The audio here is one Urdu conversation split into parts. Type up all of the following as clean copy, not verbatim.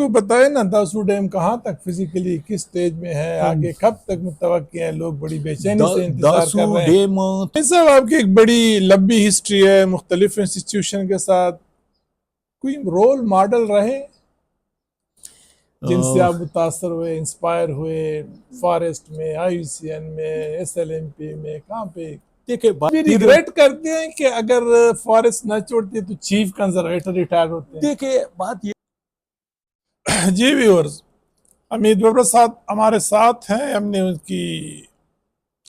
کو بتائے نا داسو ڈیم کہاں تک فزیکلی کس سٹیج میں ہے، آگے کب تک متوقع ہیں، لوگ بڑی بے چینی سے انتظار داسو کر رہے ہیں۔ ڈیم صاحب آپ کی ایک بڑی لمبی ہسٹری ہے مختلف انسٹیٹیوشن کے ساتھ، کوئی رول ماڈل رہے جن سے آپ متاثر ہوئے، انسپائر ہوئے، فارسٹ میں، آئی یو سی این میں، ایس ایل ایم پی میں، کہاں پہ دیکھیں ریگریٹ کرتے ہیں کہ اگر فارسٹ نہ چھوڑتے تو چیف کنزرویٹر ریٹائر ہوتے ہیں؟ دیکھیں بات یہ جی ویورز، امید ببر صاحب ہمارے ساتھ ہیں۔ ہم نے ان کی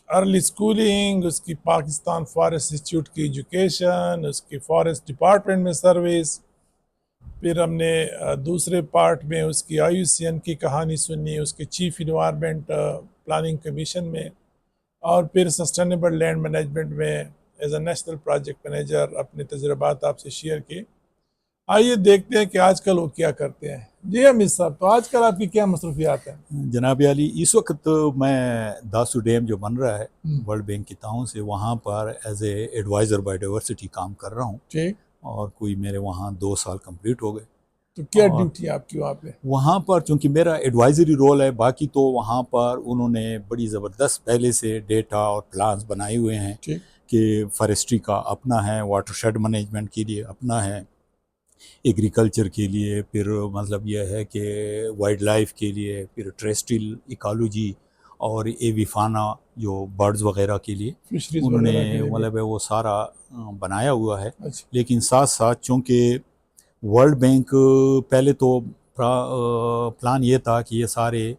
ارلی سکولنگ، اس کی پاکستان فارسٹ انسٹیٹیوٹ کی ایجوکیشن، اس کی فارسٹ ڈپارٹمنٹ میں سروس، پھر ہم نے دوسرے پارٹ میں اس کی آئی یو سی این کی کہانی سنی، اس کے چیف انوائرمنٹ پلاننگ کمیشن میں، اور پھر سسٹینیبل لینڈ مینجمنٹ میں as a national project manager اپنے تجربات آپ سے شیئر کیے۔ آئیے دیکھتے ہیں کہ آج کل وہ کیا کرتے ہیں۔ جی امید صاحب، تو آج کل آپ کی کیا مصروفیات ہیں؟ جناب علی، اس وقت میں داسو ڈیم جو بن رہا ہے ورلڈ بینک کی تعاون سے، وہاں پر as a adviser biodiversity کام کر رہا ہوں، اور کوئی میرے وہاں 2 سال کمپلیٹ ہو گئے۔ تو کیا ڈیوٹی آپ کی وہاں پہ؟ وہاں پر چونکہ میرا ایڈوائزری رول ہے، باقی تو وہاں پر انہوں نے بڑی زبردست پہلے سے ڈیٹا اور پلانز بنائے ہوئے ہیں کہ فارسٹری کا اپنا ہے، واٹر شیڈ مینجمنٹ کے لیے اپنا ہے، ایگریکلچر کے لیے، پھر مطلب یہ ہے کہ وائلڈ لائف کے لیے، پھر ٹریسٹریل ایکالوجی اور ایوی فانا جو برڈز وغیرہ کے لیے انہوں نے مطلب وہ سارا بنایا ہوا ہے۔ لیکن ساتھ ساتھ چونکہ ورلڈ بینک پہلے تو پلان یہ تھا کہ یہ سارے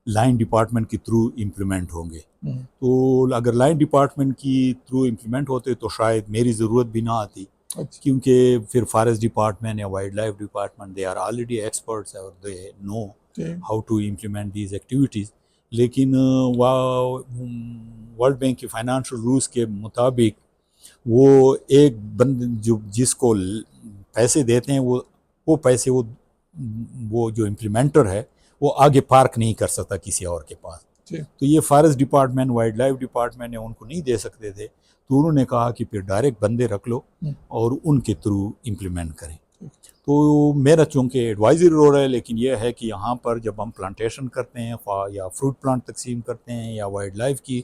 لائن ڈپارٹمنٹ کے تھرو امپلیمنٹ ہوں گے، تو اگر لائن ڈپارٹمنٹ کی تھرو امپلیمنٹ ہوتے تو شاید میری ضرورت بھی نہ آتی، کیونکہ پھر فارسٹ ڈپارٹمنٹ یا wildlife department they are already experts اور they know how to implement these activities. لیکن ورلڈ بینک کی فائنانشل رولز کے مطابق وہ ایک جو جس کو پیسے دیتے ہیں وہ پیسے وہ جو امپلیمنٹر ہے وہ آگے پارک نہیں کر سکتا کسی اور کے پاس، تو یہ forest department, wildlife department نے ان کو نہیں دے سکتے تھے، تو انہوں نے کہا کہ پھر ڈائریکٹ بندے رکھ لو اور ان کے تھرو امپلیمنٹ کریں۔ تو میرا چونکہ ایڈوائزری رول ہے، لیکن یہ ہے کہ یہاں پر جب ہم پلانٹیشن کرتے ہیں یا فروٹ پلانٹ تقسیم کرتے ہیں یا وائلڈ لائف کی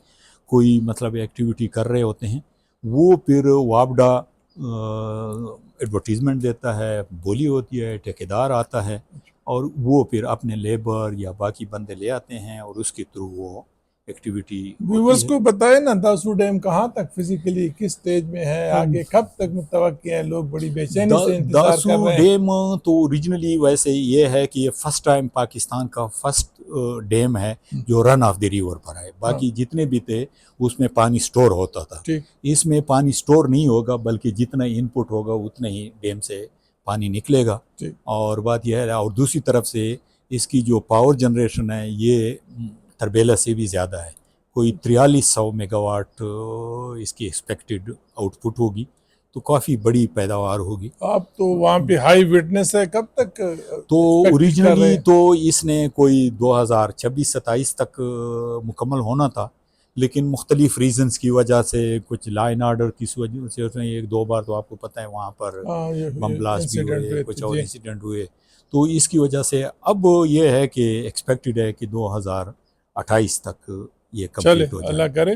کوئی مطلب ایکٹیویٹی کر رہے ہوتے ہیں، وہ پھر وابڈا ایڈورٹیزمنٹ دیتا ہے، بولی ہوتی ہے، ٹھیکیدار آتا ہے، اور وہ پھر اپنے لیبر یا باقی بندے لے آتے ہیں اور اس کے تھرو وہ ایکٹیویٹی ویورز کو بتائے نا داسو ڈیم کہاں تک فزیکلی کس سٹیج میں ہے، آگے کب تک متوقع ہیں، لوگ بڑی بے چینی سے انتظار کر داسو رہے ہیں۔ ڈیم تو اوریجنلی ویسے یہ ہے کہ یہ فرسٹ ٹائم پاکستان کا فرسٹ ڈیم ہے جو رن آف دی ریور پر ہے، باقی جتنے بھی تھے اس میں پانی سٹور ہوتا تھا، اس میں پانی سٹور نہیں ہوگا بلکہ جتنا ان پٹ ہوگا اتنا ہی ڈیم سے پانی نکلے گا۔ اور بات یہ ہے، اور دوسری طرف سے اس کی جو پاور جنریشن ہے یہ تربیلا سے بھی زیادہ ہے، کوئی 4300 میگا واٹ اس کی ایکسپیکٹڈ آؤٹ پٹ ہوگی، تو کافی بڑی پیداوار ہوگی۔ آپ تو وہاں پہ ہائی وٹنس ہے، کب تک تو اوریجنلی تو اس نے کوئی 2026-27 تک مکمل ہونا تھا، لیکن مختلف ریزنز کی وجہ سے، کچھ لا اینڈ آرڈر کی وجہ سے اس نے 1-2 بار تو آپ کو پتہ ہے وہاں پر بم بلاسٹ بھی ہوئے، کچھ اور انسیڈنٹ ہوئے، تو اس کی وجہ سے اب یہ ہے کہ ایکسپیکٹڈ ہے کہ 2028 تک یہ کمپلیٹ ہو جائے۔ اللہ کرے۔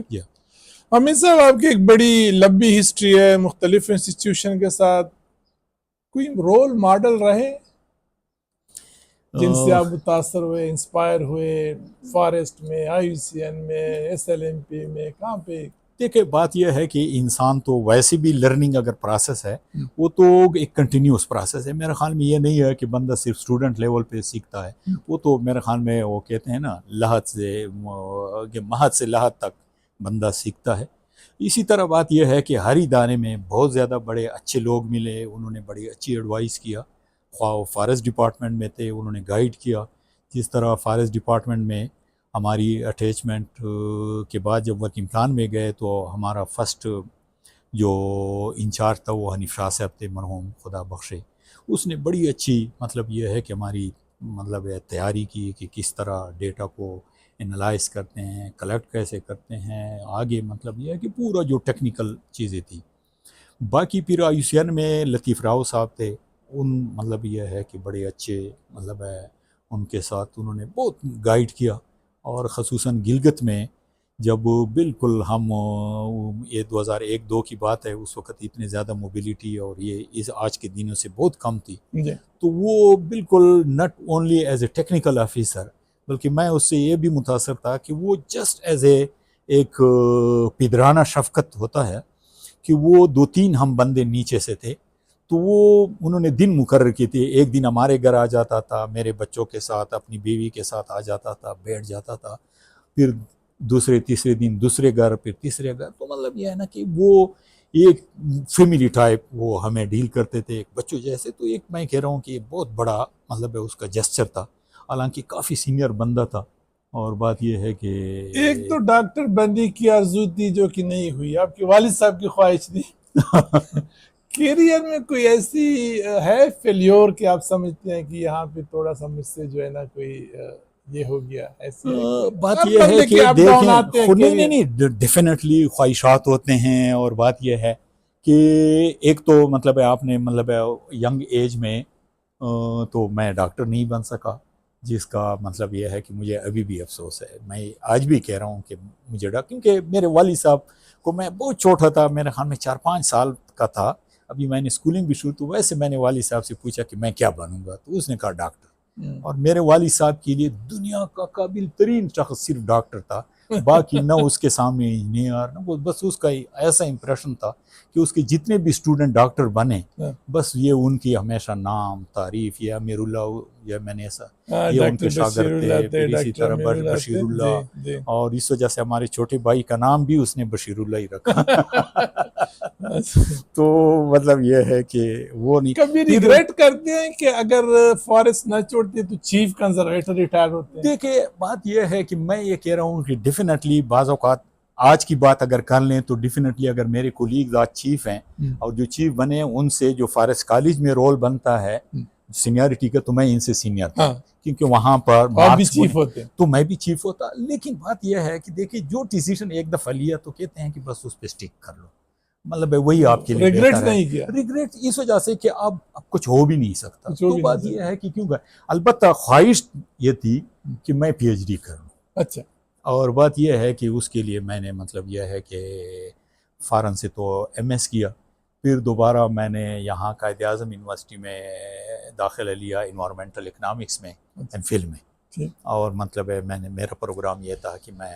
امید صاحب، آپ کی ایک بڑی لمبی ہسٹری ہے مختلف انسٹیٹیوشن کے ساتھ، کوئی رول ماڈل رہے جن سے آپ متاثر ہوئے، انسپائر ہوئے، فارسٹ میں، آئی یو سی این میں، ایس ایل ایم پی میں، کہاں پہ؟ دیکھیں بات یہ ہے کہ انسان تو ویسے بھی لرننگ اگر پروسیس ہے وہ تو ایک کنٹینیوس پروسیس ہے، میرے خیال میں یہ نہیں ہے کہ بندہ صرف اسٹوڈنٹ لیول پہ سیکھتا ہے، وہ تو میرے خیال میں وہ کہتے ہیں نا لحد سے مہد سے لحد تک بندہ سیکھتا ہے۔ اسی طرح بات یہ ہے کہ ہر ادارے میں بہت زیادہ بڑے اچھے لوگ ملے، انہوں نے بڑی اچھی ایڈوائس کیا، خواہ فارسٹ ڈپارٹمنٹ میں تھے انہوں نے گائیڈ کیا، جس طرح فارسٹ ڈپارٹمنٹ میں ہماری اٹیچمنٹ کے بعد جب ورکنگ پلان میں گئے تو ہمارا فرسٹ جو انچارج تھا وہ حنیف شاہ صاحب تھے، مرحوم، خدا بخشے، اس نے بڑی اچھی مطلب یہ ہے کہ ہماری مطلب تیاری کی کہ کس طرح ڈیٹا کو انالائز کرتے ہیں، کلیکٹ کیسے کرتے ہیں، آگے مطلب یہ ہے کہ پورا جو ٹیکنیکل چیزیں تھی۔ باقی پھر آیوسین میں لطیف راؤ صاحب تھے، ان مطلب یہ ہے کہ بڑے اچھے مطلب ہے ان کے ساتھ انہوں نے بہت گائیڈ کیا. اور خصوصاً گلگت میں جب بالکل ہم یہ 2001-2 کی بات ہے, اس وقت اتنے زیادہ موبیلٹی اور یہ اس آج کے دنوں سے بہت کم تھی, تو وہ بالکل not only as a technical officer بلکہ میں اس سے یہ بھی متاثر تھا کہ وہ جسٹ ایز اے ایک پدرانہ شفقت ہوتا ہے کہ وہ 2-3 ہم بندے نیچے سے تھے, تو وہ انہوں نے دن مقرر کیے تھے. ایک دن ہمارے گھر آ جاتا تھا, میرے بچوں کے ساتھ اپنی بیوی کے ساتھ آ جاتا تھا, بیٹھ جاتا تھا, پھر تیسرے دن دوسرے گھر, پھر تیسرے گھر. تو مطلب یہ ہے نا کہ وہ ایک فیملی ٹائپ وہ ہمیں ڈیل کرتے تھے ایک بچوں جیسے. تو ایک میں کہہ رہا ہوں کہ یہ بہت بڑا مطلب ہے اس کا جسچر تھا, حالانکہ کافی سینئر بندہ تھا. اور بات یہ ہے کہ ایک تو ڈاکٹر بننے کی آرزو تھی جو کہ نہیں ہوئی, آپ کے والد صاحب کی خواہش تھی. کیریئر میں کوئی ایسی ہے فیلیور کہ آپ سمجھتے ہیں کہ یہاں پہ تھوڑا سا مجھ سے جو ہے نا کوئی یہ ہو گیا ایسی بات یہ ہے کہ دیکھیں نہیں ڈیفینیٹلی خواہشات ہوتے ہیں. اور بات یہ ہے کہ ایک تو مطلب ہے آپ نے مطلب ہے ینگ ایج میں تو میں ڈاکٹر نہیں بن سکا, جس کا مطلب یہ ہے کہ مجھے ابھی بھی افسوس ہے. میں آج بھی کہہ رہا ہوں کہ مجھے کیونکہ میرے والد صاحب کو میں بہت چھوٹا تھا, میرے خیال میں 4-5 سال کا تھا, ابھی میں نے اسکولنگ بھی شروع, تو ویسے میں نے والد صاحب سے پوچھا کہ میں کیا بنوں گا, تو اس نے کہا ڈاکٹر. اور میرے والد صاحب کے لیے دنیا کا قابل ترین شخص صرف ڈاکٹر تھا, باقی نہ اس کے سامنے انجینئر نہ, بس اس کا ایسا امپریشن تھا کہ اس کے جتنے بھی اسٹوڈنٹ ڈاکٹر بنے بس یہ ان کی ہمیشہ نام تعریف, یہ امیر اللہ, یہ میں نے ایسا یہ ان کے شاگرد تھے, پھر اسی طرح بشیر اللہ, اور اس وجہ سے ہمارے چھوٹے بھائی کا نام بھی اس نے بشیر اللہ ہی رکھا. تو مطلب یہ ہے کہ وہ نہیں کبھی ریگریٹ کرتے ہیں کہ اگر فارسٹ نہ چھوڑتے تو چیف کنزرویٹر ریٹائر ہوتے ہیں. دیکھیں بات یہ ہے کہ میں یہ کہہ رہا ہوں کہ ڈیفینیٹلی بعض اوقات آج کی بات اگر کر لیں تو ڈیفینیٹلی اگر میرے کولیگز آج چیف ہیں اور جو چیف بنے ہیں ان سے جو فارسٹ کالج میں رول بنتا ہے سینیارٹی کا, تو میں ان سے سینئر تھا کیونکہ وہاں پر چیف ہوتے تو میں بھی چیف ہوتا. لیکن بات یہ ہے کہ دیکھیں جو ڈیسیژن ایک دفعہ لیا تو کہتے ہیں کہ بس اس پہ اسٹک کر لو, مطلب وہی آپ کے لیے ریگریٹ نہیں کیا. ریگریٹ اس وجہ سے کہ اب کچھ ہو بھی نہیں سکتا. تو بات یہ ہے کہ کیوں کہ البتہ خواہش یہ تھی کہ میں پی ایچ ڈی کروں. اچھا. اور بات یہ ہے کہ اس کے لیے میں نے مطلب یہ ہے کہ فارن سے تو ایم ایس کیا, پھر دوبارہ میں نے یہاں قائد اعظم یونیورسٹی میں داخلہ لیا انوائرمنٹل اکنامکس میں ایم فل میں. اور مطلب ہے میں نے میرا پروگرام یہ تھا کہ میں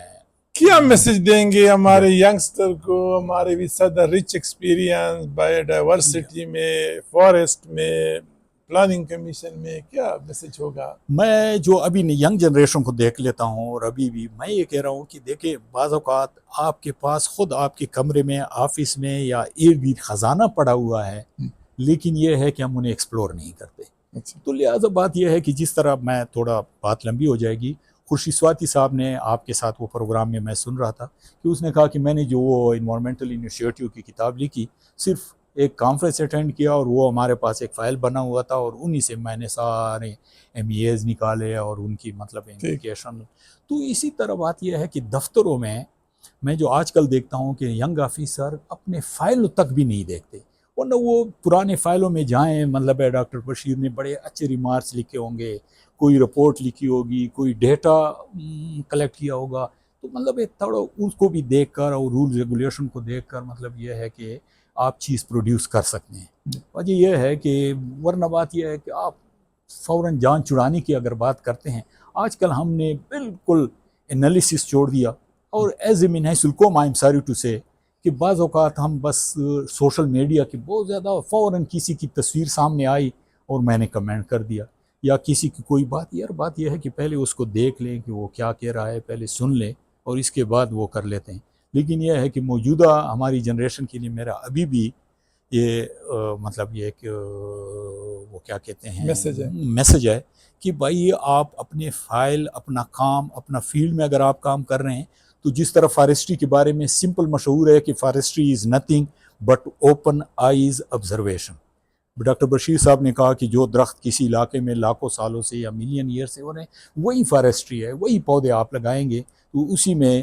کیا میسج دیں گے ہمارے ینگسٹر کو, ہمارے بھی صدر رچ ایکسپیرینس بایو ڈائیورسٹی میں, فارسٹ میں, پلاننگ کمیشن میں, کیا میسج ہوگا؟ میں جو ابھی ینگ جنریشن کو دیکھ لیتا ہوں اور ابھی بھی میں یہ کہہ رہا ہوں کہ دیکھیں بعض اوقات آپ کے پاس خود آپ کے کمرے میں آفس میں یا ارد گرد خزانہ پڑا ہوا ہے, لیکن یہ ہے کہ ہم انہیں ایکسپلور نہیں کرتے. تو لہٰذا بات یہ ہے کہ جس طرح میں تھوڑا بات لمبی ہو جائے گی, خورشید سواتی صاحب نے آپ کے ساتھ وہ پروگرام میں سن رہا تھا کہ اس نے کہا کہ میں نے جو وہ انوائرمنٹل انیشیٹو کی کتاب لکھی صرف ایک کانفرنس اٹینڈ کیا اور وہ ہمارے پاس ایک فائل بنا ہوا تھا اور انہی سے میں نے سارے ایم ای ایز نکالے اور ان کی مطلب امپلیکیشن. تو اسی طرح بات یہ ہے کہ دفتروں میں جو آج کل دیکھتا ہوں کہ ینگ آفیسر اپنے فائل تک بھی نہیں دیکھتے, ورنہ وہ پرانے فائلوں میں جائیں, مطلب ہے ڈاکٹر بشیر نے بڑے اچھے ریمارکس لکھے ہوں گے, کوئی رپورٹ لکھی ہوگی, کوئی ڈیٹا کلیکٹ کیا ہوگا, تو مطلب تھوڑا اس کو بھی دیکھ کر اور رول ریگولیشن کو دیکھ کر مطلب یہ ہے کہ آپ چیز پروڈیوس کر سکتے ہیں. وجہ یہ ہے کہ ورنہ بات یہ ہے کہ آپ فوراً جان چھڑانے کی اگر بات کرتے ہیں, آج کل ہم نے بالکل انالیسس چھوڑ دیا. اور ایز اے من حیث القوم آئی ایم سوری ٹو سے کہ بعض اوقات ہم بس سوشل میڈیا کے بہت زیادہ فوراً کسی کی تصویر سامنے آئی اور میں نے کمنٹ کر دیا, یا کسی کی کوئی بات, یار بات یہ ہے کہ پہلے اس کو دیکھ لیں کہ وہ کیا کہہ رہا ہے, پہلے سن لیں اور اس کے بعد وہ کر لیتے ہیں. لیکن یہ ہے کہ موجودہ ہماری جنریشن کے لیے میرا ابھی بھی یہ مطلب یہ کہ وہ کیا کہتے ہیں میسج ہے کہ بھائی آپ اپنے فائل, اپنا کام, اپنا فیلڈ میں اگر آپ کام کر رہے ہیں تو جس طرح فارسٹری کے بارے میں سمپل مشہور ہے کہ forestry is nothing but open eyes observation. Doctor Bashir صاحب نے کہا کہ جو درخت کسی علاقے میں لاکھوں سالوں سے یا ملین ایئر سے ہو رہے ہیں وہی فارسٹری ہے, وہی پودے آپ لگائیں گے تو اسی میں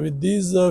With these